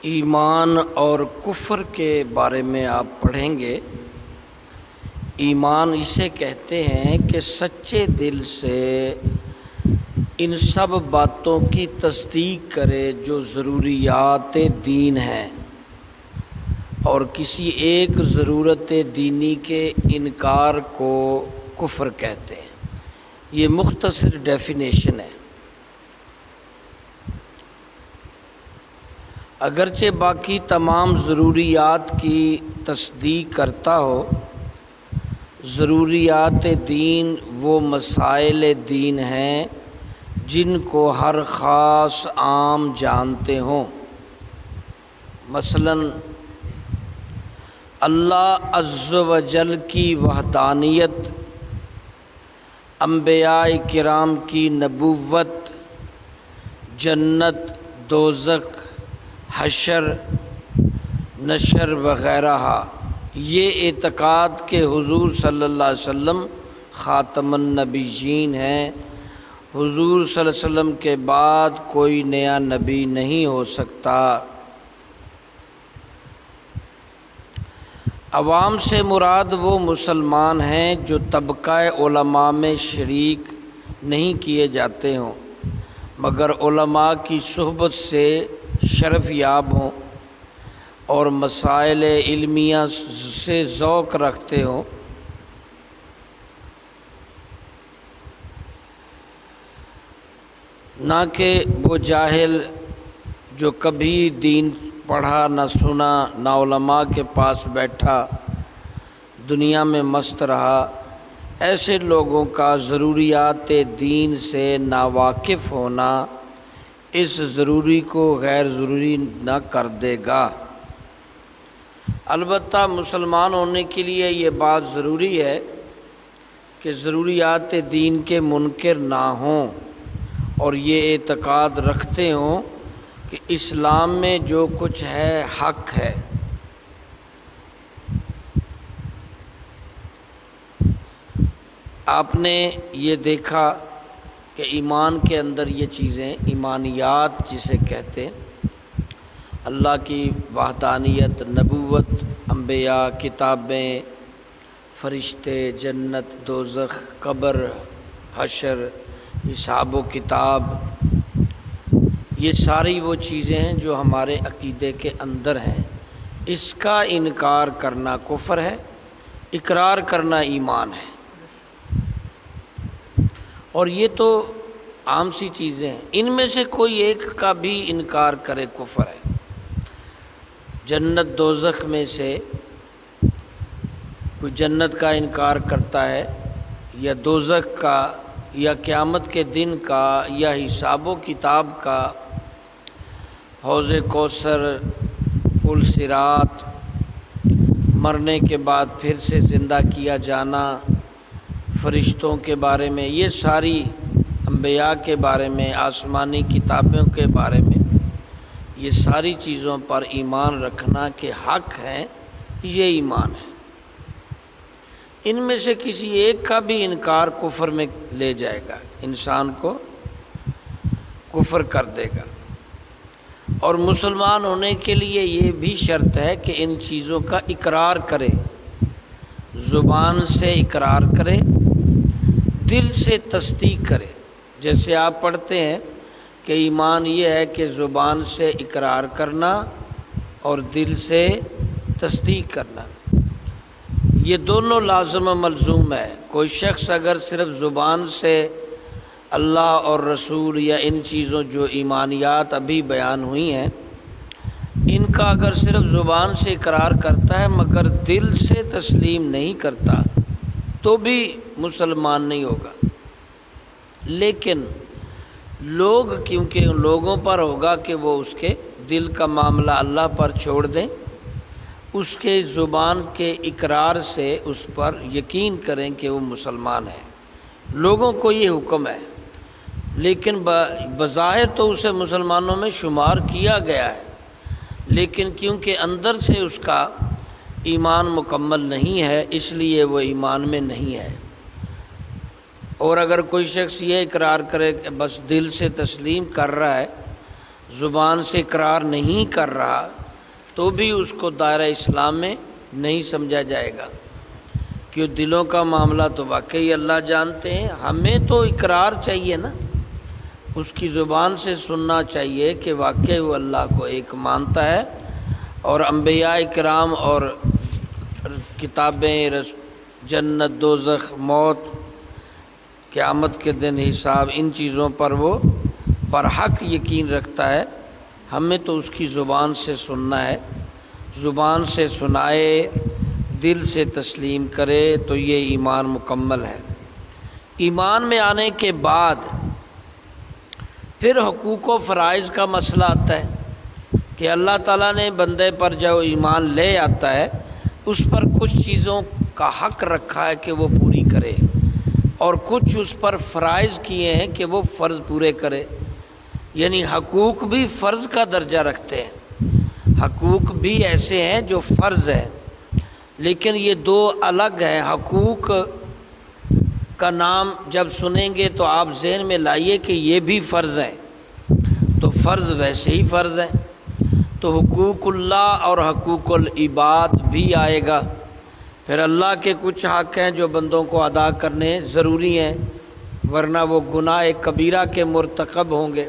ایمان اور کفر کے بارے میں آپ پڑھیں گے۔ ایمان اسے کہتے ہیں کہ سچے دل سے ان سب باتوں کی تصدیق کرے جو ضروریات دین ہیں، اور کسی ایک ضرورت دینی کے انکار کو کفر کہتے ہیں۔ یہ مختصر ڈیفینیشن ہے۔ اگرچہ باقی تمام ضروریات کی تصدیق کرتا ہو، ضروریات دین وہ مسائل دین ہیں جن کو ہر خاص عام جانتے ہوں۔ مثلا اللہ عز و جل کی وحدانیت، انبیاء کرام کی نبوت، جنت، دوزخ، حشر، نشر وغیرہ۔ یہ اعتقاد کہ حضور صلی اللہ علیہ وسلم خاتم النبیین ہیں، حضور صلی اللہ علیہ وسلم کے بعد کوئی نیا نبی نہیں ہو سکتا۔ عوام سے مراد وہ مسلمان ہیں جو طبقہ علماء میں شریک نہیں کیے جاتے ہوں، مگر علماء کی صحبت سے شرف یاب ہوں اور مسائل علمیہ سے ذوق رکھتے ہوں۔ نہ کہ وہ جاہل جو کبھی دین پڑھا نہ سنا، نہ علماء کے پاس بیٹھا، دنیا میں مست رہا۔ ایسے لوگوں کا ضروریات دین سے ناواقف ہونا اس ضروری کو غیر ضروری نہ کر دے گا۔ البتہ مسلمان ہونے کے لیے یہ بات ضروری ہے کہ ضروریات دین کے منکر نہ ہوں اور یہ اعتقاد رکھتے ہوں کہ اسلام میں جو کچھ ہے حق ہے۔ آپ نے یہ دیکھا کہ ایمان کے اندر یہ چیزیں، ایمانیات جسے کہتے ہیں، اللہ کی وحدانیت، نبوت، انبیاء، کتابیں، فرشتے، جنت، دوزخ، قبر، حشر، حساب و کتاب، یہ ساری وہ چیزیں ہیں جو ہمارے عقیدے کے اندر ہیں۔ اس کا انکار کرنا کفر ہے، اقرار کرنا ایمان ہے۔ اور یہ تو عام سی چیزیں ہیں، ان میں سے کوئی ایک کا بھی انکار کرے کفر ہے۔ جنت دوزخ میں سے کوئی جنت کا انکار کرتا ہے، یا دوزخ کا، یا قیامت کے دن کا، یا حساب و کتاب کا، حوض کوثر، پل صراط، مرنے کے بعد پھر سے زندہ کیا جانا، فرشتوں کے بارے میں، یہ ساری انبیاء کے بارے میں، آسمانی کتابوں کے بارے میں، یہ ساری چیزوں پر ایمان رکھنا کہ حق ہیں، یہ ایمان ہے۔ ان میں سے کسی ایک کا بھی انکار کفر میں لے جائے گا، انسان کو کفر کر دے گا۔ اور مسلمان ہونے کے لیے یہ بھی شرط ہے کہ ان چیزوں کا اقرار کرے، زبان سے اقرار کرے، دل سے تصدیق کرے۔ جیسے آپ پڑھتے ہیں کہ ایمان یہ ہے کہ زبان سے اقرار کرنا اور دل سے تصدیق کرنا، یہ دونوں لازم و ملزوم ہے۔ کوئی شخص اگر صرف زبان سے اللہ اور رسول یا ان چیزوں جو ایمانیات ابھی بیان ہوئی ہیں، ان کا اگر صرف زبان سے اقرار کرتا ہے مگر دل سے تسلیم نہیں کرتا تو بھی مسلمان نہیں ہوگا۔ لیکن لوگ، کیونکہ ان لوگوں پر ہوگا کہ وہ اس کے دل کا معاملہ اللہ پر چھوڑ دیں، اس کے زبان کے اقرار سے اس پر یقین کریں کہ وہ مسلمان ہے۔ لوگوں کو یہ حکم ہے، لیکن بظاہر تو اسے مسلمانوں میں شمار کیا گیا ہے، لیکن کیونکہ اندر سے اس کا ایمان مکمل نہیں ہے، اس لیے وہ ایمان میں نہیں ہے۔ اور اگر کوئی شخص یہ اقرار کرے کہ بس دل سے تسلیم کر رہا ہے زبان سے اقرار نہیں کر رہا تو بھی اس کو دائرہ اسلام میں نہیں سمجھا جائے گا، کیوں دلوں کا معاملہ تو واقعی اللہ جانتے ہیں۔ ہمیں تو اقرار چاہیے نا، اس کی زبان سے سننا چاہیے کہ واقعی وہ اللہ کو ایک مانتا ہے، اور انبیاء کرام اور کتابیں، جنت، دوزخ، موت، قیامت کے دن حساب، ان چیزوں پر وہ برحق یقین رکھتا ہے۔ ہمیں تو اس کی زبان سے سننا ہے، زبان سے سنائے، دل سے تسلیم کرے تو یہ ایمان مکمل ہے۔ ایمان میں آنے کے بعد پھر حقوق و فرائض کا مسئلہ آتا ہے کہ اللہ تعالیٰ نے بندے پر جو ایمان لے آتا ہے اس پر کچھ چیزوں کا حق رکھا ہے کہ وہ پوری کرے، اور کچھ اس پر فرائض کیے ہیں کہ وہ فرض پورے کرے، یعنی حقوق بھی فرض کا درجہ رکھتے ہیں، حقوق بھی ایسے ہیں جو فرض ہے، لیکن یہ دو الگ ہیں۔ حقوق کا نام جب سنیں گے تو آپ ذہن میں لائیے کہ یہ بھی فرض ہیں، تو فرض ویسے ہی فرض ہیں، تو حقوق اللہ اور حقوق العباد بھی آئے گا۔ پھر اللہ کے کچھ حق ہیں جو بندوں کو ادا کرنے ضروری ہیں، ورنہ وہ گناہ کبیرہ کے مرتکب ہوں گے۔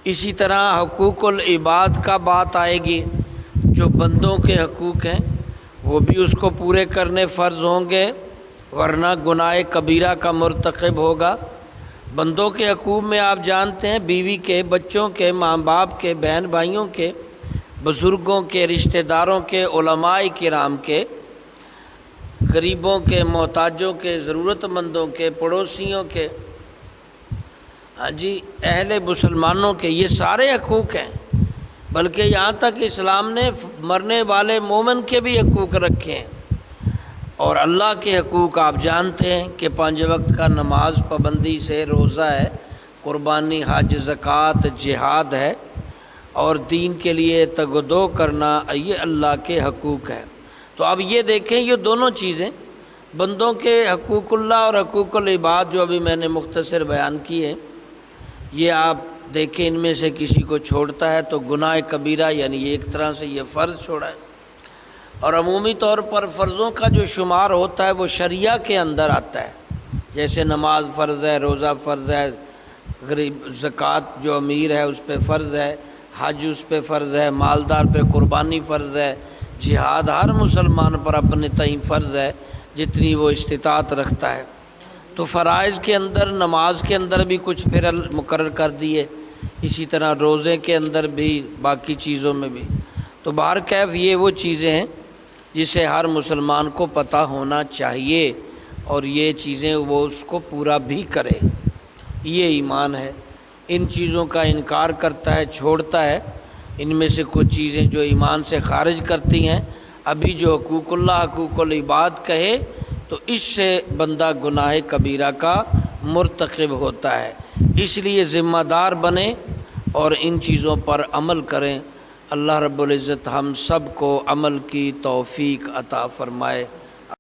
اسی طرح حقوق العباد کا بات آئے گی، جو بندوں کے حقوق ہیں وہ بھی اس کو پورے کرنے فرض ہوں گے، ورنہ گناہ کبیرہ کا مرتکب ہوگا۔ بندوں کے حقوق میں آپ جانتے ہیں بیوی کے، بچوں کے، ماں باپ کے، بہن بھائیوں کے، بزرگوں کے، رشتہ داروں کے، علماء کرام کے، غریبوں کے، محتاجوں کے، ضرورت مندوں کے، پڑوسیوں کے، ہاں جی، اہل مسلمانوں کے، یہ سارے حقوق ہیں۔ بلکہ یہاں تک اسلام نے مرنے والے مومن کے بھی حقوق رکھے ہیں، اور اللہ کے حقوق آپ جانتے ہیں کہ 5 وقت کا نماز پابندی سے، روزہ ہے، قربانی، حج، زکوٰۃ، جہاد ہے، اور دین کے لیے تگ و دو کرنا، یہ اللہ کے حقوق ہیں۔ تو اب یہ دیکھیں، یہ دونوں چیزیں بندوں کے حقوق اللہ اور حقوق العباد جو ابھی میں نے مختصر بیان کی ہے، یہ آپ دیکھیں ان میں سے کسی کو چھوڑتا ہے تو گناہ کبیرہ، یعنی یہ ایک طرح سے یہ فرض چھوڑا ہے۔ اور عمومی طور پر فرضوں کا جو شمار ہوتا ہے وہ شریعہ کے اندر آتا ہے، جیسے نماز فرض ہے، روزہ فرض ہے، غریب زکوٰۃ جو امیر ہے اس پہ فرض ہے، حج اس پہ فرض ہے، مالدار پہ قربانی فرض ہے، جہاد ہر مسلمان پر اپنے تئیں فرض ہے جتنی وہ استطاعت رکھتا ہے۔ تو فرائض کے اندر، نماز کے اندر بھی کچھ پھر مقرر کر دیے، اسی طرح روزے کے اندر بھی، باقی چیزوں میں بھی۔ تو بہرکیف یہ وہ چیزیں ہیں جسے ہر مسلمان کو پتہ ہونا چاہیے، اور یہ چیزیں وہ اس کو پورا بھی کرے، یہ ایمان ہے۔ ان چیزوں کا انکار کرتا ہے، چھوڑتا ہے، ان میں سے کچھ چیزیں جو ایمان سے خارج کرتی ہیں۔ ابھی جو حقوق اللہ، حقوق العباد کہے تو اس سے بندہ گناہ کبیرہ کا مرتکب ہوتا ہے، اس لیے ذمہ دار بنیں اور ان چیزوں پر عمل کریں۔ اللہ رب العزت ہم سب کو عمل کی توفیق عطا فرمائے۔